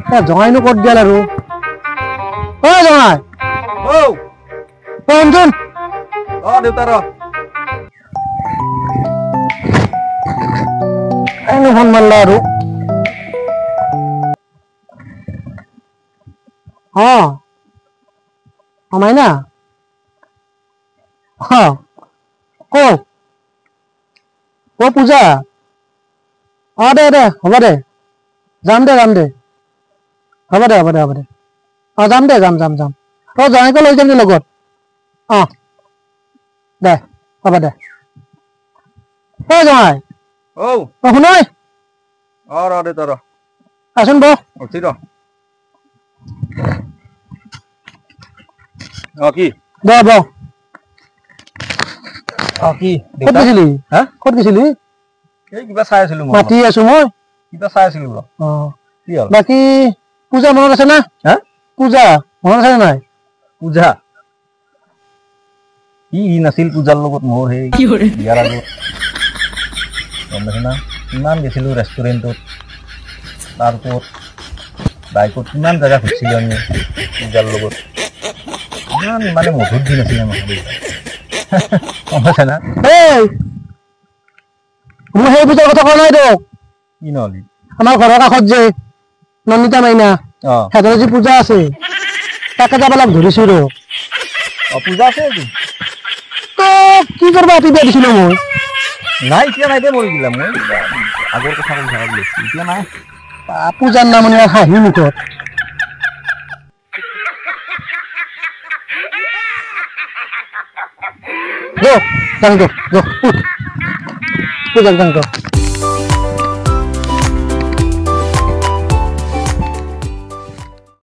জঙাইনো ক'ত গেল আৰু অ জঙাই ও শুনচোন দেউতা ৰ এনো ফোন মাৰলা আৰু মাইনা ক পূজা দে হ'ব দে যাম দে হ'ব দে যাম দে যাম জঙাইকো লৈ যাম দে লগত দে হ'ব দে জঙাই ও শুনৈ ৰ দেউতা ৰ আছোন বহ উঠি ৰ কি দে বহ কি ক'ত গৈছিলি হা ক'ত গৈছিলি এই কিবা চাই আছিলো মই মাতি আছো মই কিবা চাই আছিলো ৰ কি হ'ল বাকী পূজা মনত আছে না হা পূজা মনত আছে নাই পূজা কি নাছিল পূজাৰ লগত মোৰ সেই বিয়াৰ আগত গম পাইছে না কিমান গৈছিলোঁ ৰেষ্টুৰেণ্টত তাৰপৰত বাইকত কিমান জেগা ঘূৰিছিলোঁ আমি পূজাৰ লগত ইমান মানে মধুৰ দিন আছিলে আমাৰ গম পাইছে না মই সেই পূজাৰ কথা কোৱা নাই তোক কি নহ'লি আমাৰ ঘৰৰ কাষত যে নন্দিতা মাইনা সিহঁতৰ যি পূজা আছে তাকে যাব লগ ধৰিছো ৰ পূজা আছে আজি তোক কি কৰিব ৰাতিপুৱা দিছিলো মই নাই এতিয়া নাই দে মৰি দিলা মই আগৰ কথা কৈ থকা বুলি এতিয়া নাই পূজাৰ নাম হাঁহি মুখত পূজাক